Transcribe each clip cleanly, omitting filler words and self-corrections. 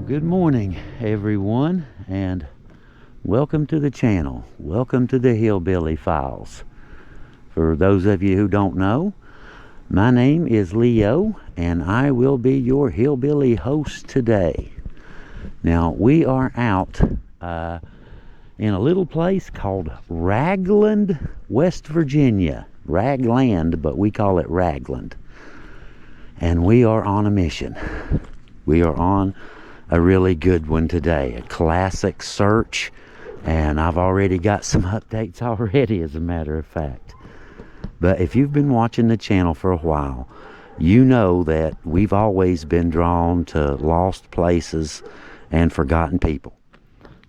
Good morning, everyone, and welcome to the channel. Welcome to the Hillbilly Files. For those of you who don't know, my name is Leo, and I will be your hillbilly host today. Now, we are out in a little place called Ragland, West Virginia. Ragland, but we call it Ragland. And we are on a mission. We are on a really good one today, a classic search, and I've already got some updates already, as a matter of fact. But if you've been watching the channel for a while, you know that we've always been drawn to lost places and forgotten people.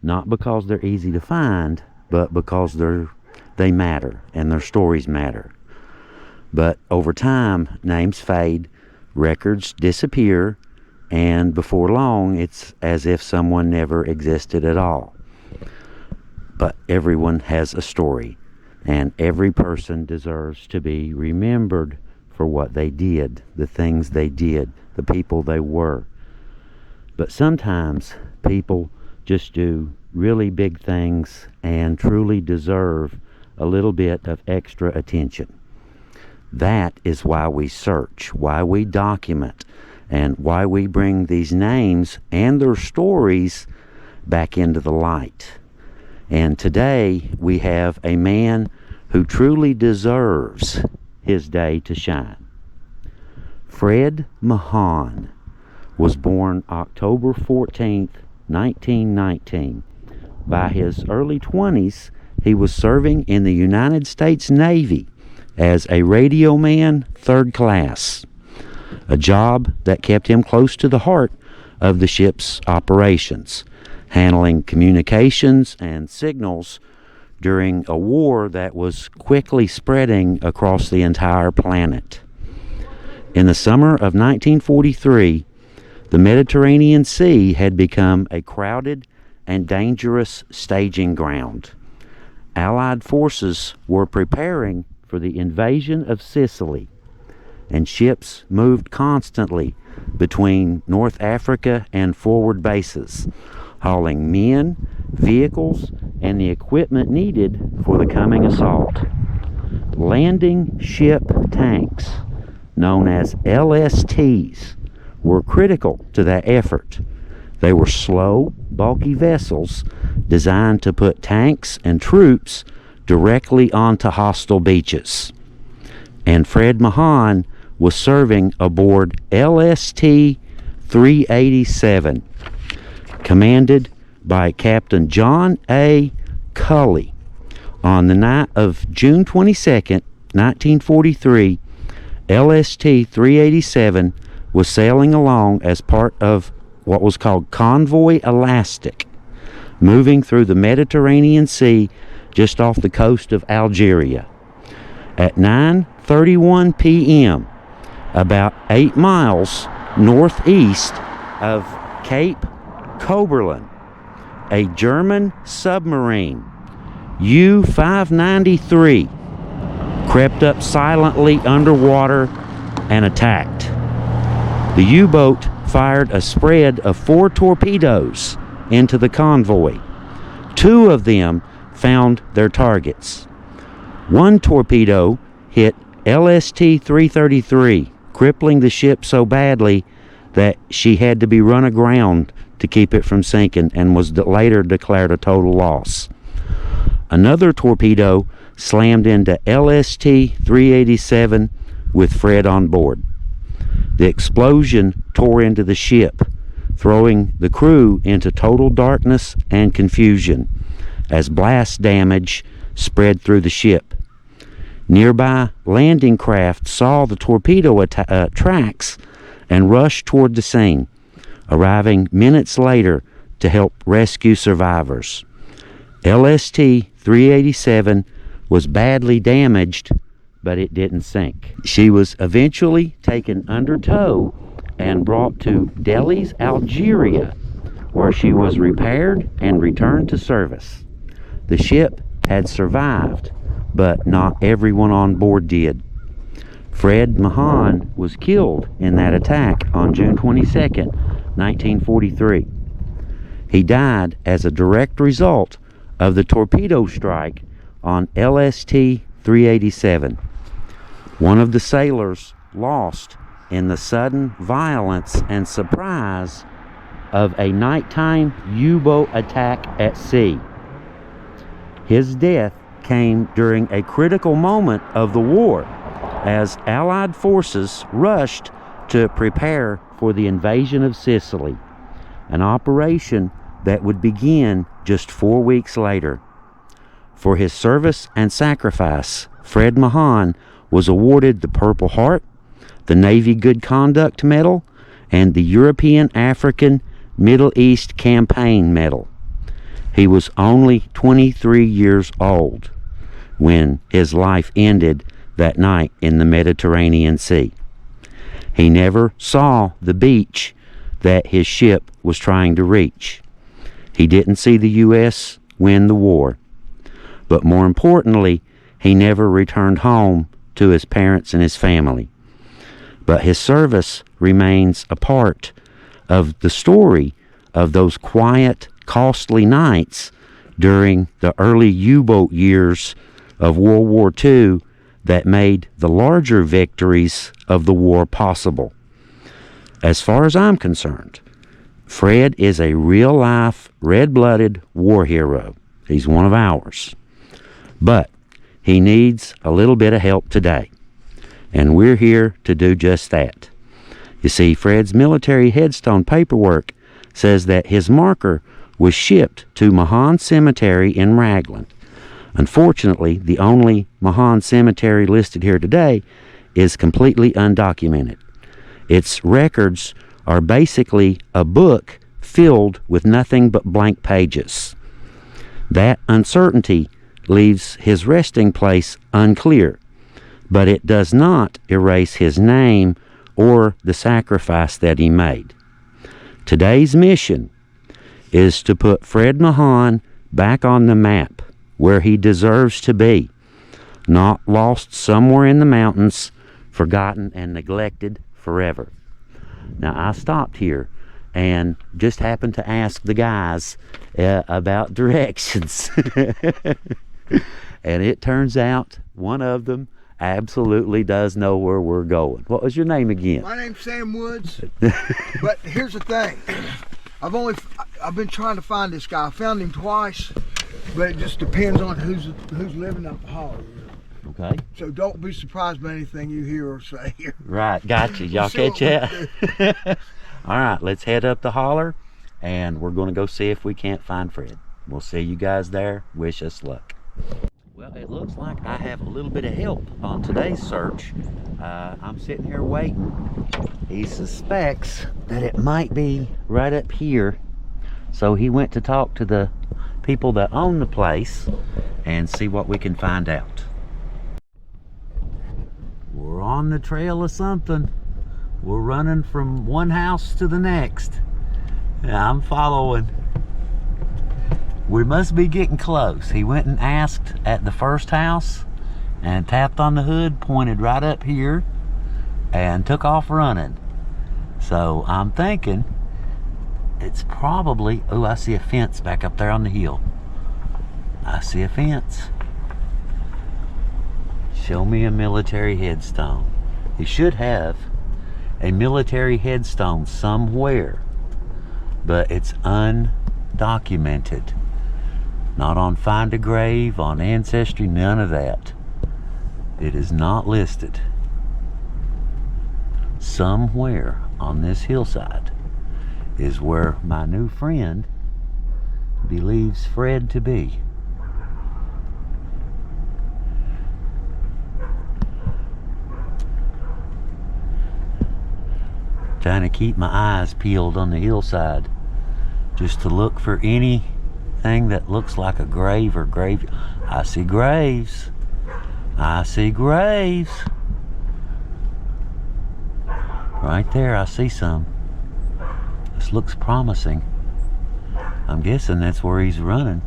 Not because they're easy to find, but because they matter and their stories matter. But over time, names fade, records disappear, and before long, it's as if someone never existed at all. But everyone has a story, and every person deserves to be remembered for what they did, the things they did, the people they were. But sometimes people just do really big things and truly deserve a little bit of extra attention. That is why we search, why we document, and why we bring these names and their stories back into the light. And today we have a man who truly deserves his day to shine. Fred Mahan was born October 14th, 1919. By his early 20s, he was serving in the United States Navy as a radio man, third class. A job that kept him close to the heart of the ship's operations, handling communications and signals during a war that was quickly spreading across the entire planet. In the summer of 1943, the Mediterranean Sea had become a crowded and dangerous staging ground. Allied forces were preparing for the invasion of Sicily, and ships moved constantly between North Africa and forward bases, hauling men, vehicles, and the equipment needed for the coming assault. Landing ship tanks, known as LSTs, were critical to that effort. They were slow, bulky vessels designed to put tanks and troops directly onto hostile beaches. And Fred Mahan was serving aboard LST 387, commanded by Captain John A. Cully. On the night of June 22nd, 1943, LST 387 was sailing along as part of what was called Convoy Elastic, moving through the Mediterranean Sea just off the coast of Algeria. At 9:31 p.m., about 8 miles northeast of Cape Coberlin, a German submarine, U-593, crept up silently underwater and attacked. The U-boat fired a spread of 4 torpedoes into the convoy. 2 of them found their targets. One torpedo hit LST 333, crippling the ship so badly that she had to be run aground to keep it from sinking, and was later declared a total loss. Another torpedo slammed into LST 387 with Fred on board. The explosion tore into the ship, throwing the crew into total darkness and confusion as blast damage spread through the ship. Nearby landing craft saw the torpedo tracks and rushed toward the scene, arriving minutes later to help rescue survivors. LST 387 was badly damaged, but it didn't sink. She was eventually taken under tow and brought to Deli's, Algeria, where she was repaired and returned to service. The ship had survived, but not everyone on board did. Fred Mahan was killed in that attack on June 22nd, 1943. He died as a direct result of the torpedo strike on LST-387. One of the sailors lost in the sudden violence and surprise of a nighttime U-boat attack at sea. His death came during a critical moment of the war as Allied forces rushed to prepare for the invasion of Sicily, an operation that would begin just 4 weeks later. For his service and sacrifice, Fred Mahan was awarded the Purple Heart, the Navy Good Conduct Medal, and the European African Middle East Campaign Medal. He was only 23 years old when his life ended that night in the Mediterranean Sea. He never saw the beach that his ship was trying to reach. He didn't see the U.S. win the war. But more importantly, he never returned home to his parents and his family. But his service remains a part of the story of those quiet, costly nights during the early U-boat years of World War II that made the larger victories of the war possible. As far as I'm concerned, Fred is a real-life, red-blooded war hero. He's one of ours. But he needs a little bit of help today, and we're here to do just that. You see, Fred's military headstone paperwork says that his marker was shipped to Mahon Cemetery in Ragland. Unfortunately, the only Mahon cemetery listed here today is completely undocumented. Its records are basically a book filled with nothing but blank pages. That uncertainty leaves his resting place unclear, but it does not erase his name or the sacrifice that he made. Today's mission is to put Fred Mahan back on the map where he deserves to be, not lost somewhere in the mountains, forgotten and neglected forever. Now, I stopped here and just happened to ask the guys about directions. And it turns out one of them absolutely does know where we're going. What was your name again? My name's Sam Woods. But here's the thing. I've been trying to find this guy. I found him twice, but it just depends on who's living up the holler. Okay. So don't be surprised by anything you hear or say here. Right, gotcha. Y'all catch that? All right, let's head up the holler, and we're going to go see if we can't find Fred. We'll see you guys there. Wish us luck. Well, it looks like I have a little bit of help on today's search. I'm sitting here waiting. He suspects that it might be right up here, so he went to talk to the people that own the place and see what we can find out. We're on the trail of something. We're running from one house to the next. I'm following. We must be getting close. He went and asked at the first house and tapped on the hood, pointed right up here, and took off running. So I'm thinking it's probably, oh, I see a fence back up there on the hill. I see a fence. Show me a military headstone. He should have a military headstone somewhere, but it's undocumented. Not on Find a Grave, on Ancestry, none of that. It is not listed. Somewhere on this hillside is where my new friend believes Fred to be. Trying to keep my eyes peeled on the hillside just to look for anything that looks like a grave or grave. I see graves. I see graves. Right there, I see some. This looks promising. I'm guessing that's where he's running.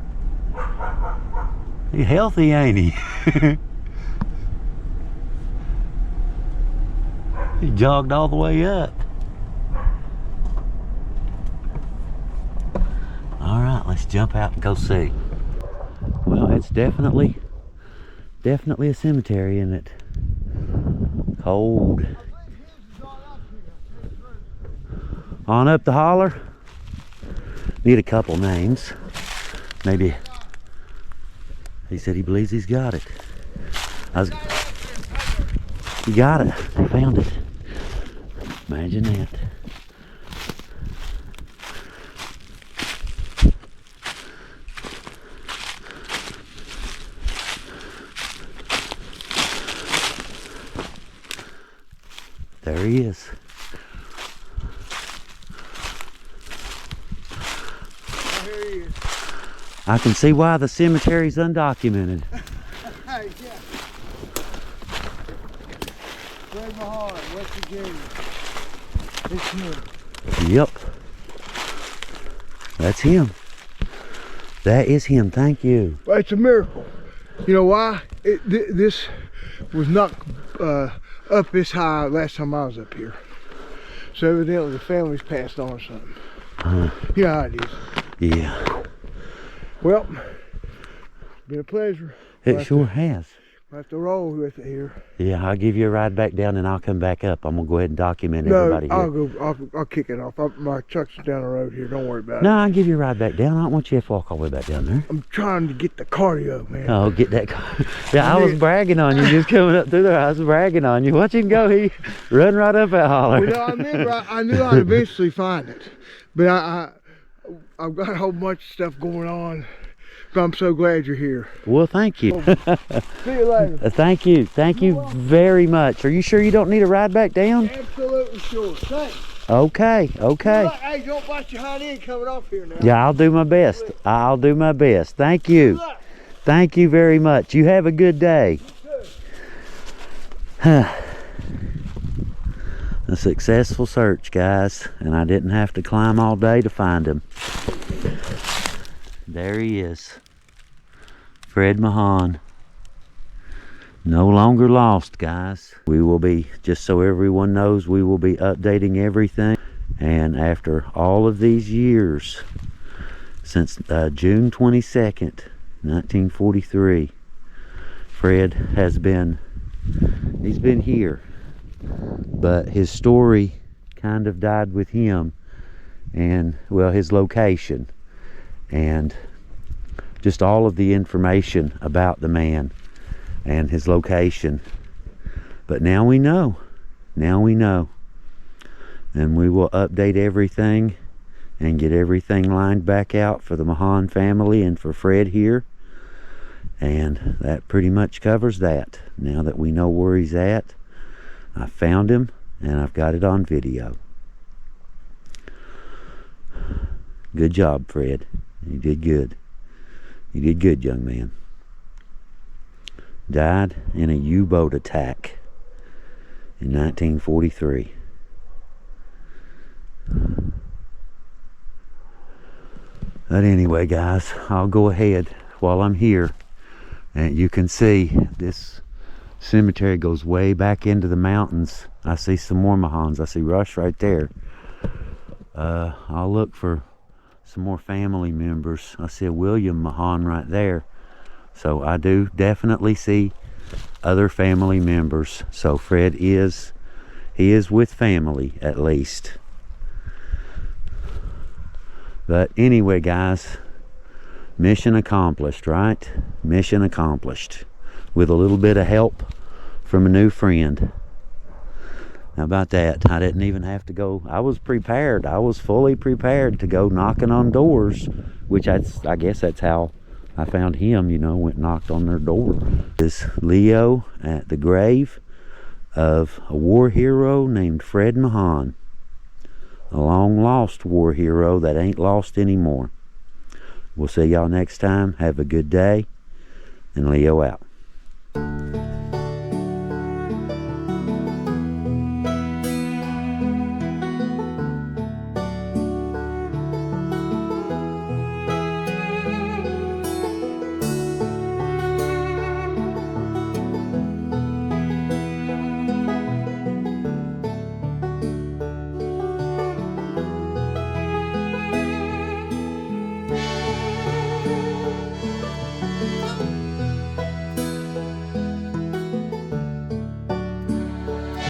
He's healthy, ain't he? He jogged all the way up. jump out and go see. Well, it's definitely a cemetery, isn't it? Cold. On up the holler. Need a couple names. Maybe. He said he believes he's got it. He got it. They found it. Imagine that. There he is. Oh, here he is. I can see why the cemetery's undocumented. Hey, yeah. Fred Mahan, West Virginia. It's him. Yep. That's him. That is him. Thank you. Well, it's a miracle. You know why? This was not up this high last time I was up here. So evidently the family's passed on or something. You know how it is. Yeah. Well, been a pleasure. It sure has. We'll have to roll with it here. Yeah, I'll give you a ride back down and I'll come back up. I'm gonna go ahead and document everybody here. I'll kick it off. My truck's down the road here. Don't worry about it. No, I'll give you a ride back down. I don't want you to have to walk all the way back down there. I'm trying to get the cardio, man. Oh, get that car. Yeah, I was bragging on you just coming up through there. I was bragging on you. Watch him go. He run right up that holler. Well, I remember I knew I'd eventually find it. But I've got a whole bunch of stuff going on. But I'm so glad you're here. Well, thank you. See you later. Thank you. Thank you very much. Are you sure you don't need a ride back down? Absolutely sure. Thanks. Okay, okay. Hey, don't bite your hind end coming off here now. Yeah, I'll do my best. I'll do my best. Thank you. Thank you very much. You have a good day. A successful search, guys, and I didn't have to climb all day to find him. There he is. Fred Mahan. No longer lost, guys. We will be, just so everyone knows, we will be updating everything. And after all of these years, since June 22nd, 1943, Fred has been, he's been here. But his story kind of died with him and, well, his location. And just all of the information about the man and his location. But now we know. Now we know. And we will update everything and get everything lined back out for the Mahon family and for Fred here. And that pretty much covers that. Now that we know where he's at, I found him and I've got it on video. Good job, Fred. You did good. You did good, young man. Died in a U-boat attack in 1943. But anyway, guys, I'll go ahead while I'm here. And you can see this cemetery goes way back into the mountains. I see some more Mahons. I see Rush right there. I'll look for some more family members. I see a William Mahon right there. So I do definitely see other family members. So Fred is, he is with family at least. But anyway, guys, mission accomplished, right? Mission accomplished. With a little bit of help from a new friend. How about that? I didn't even have to go. I was prepared. I was fully prepared to go knocking on doors, which I guess that's how I found him, you know, went knocked on their door. This Leo at the grave of a war hero named Fred Mahan. A long lost war hero that ain't lost anymore. We'll see y'all next time. Have a good day. And Leo out.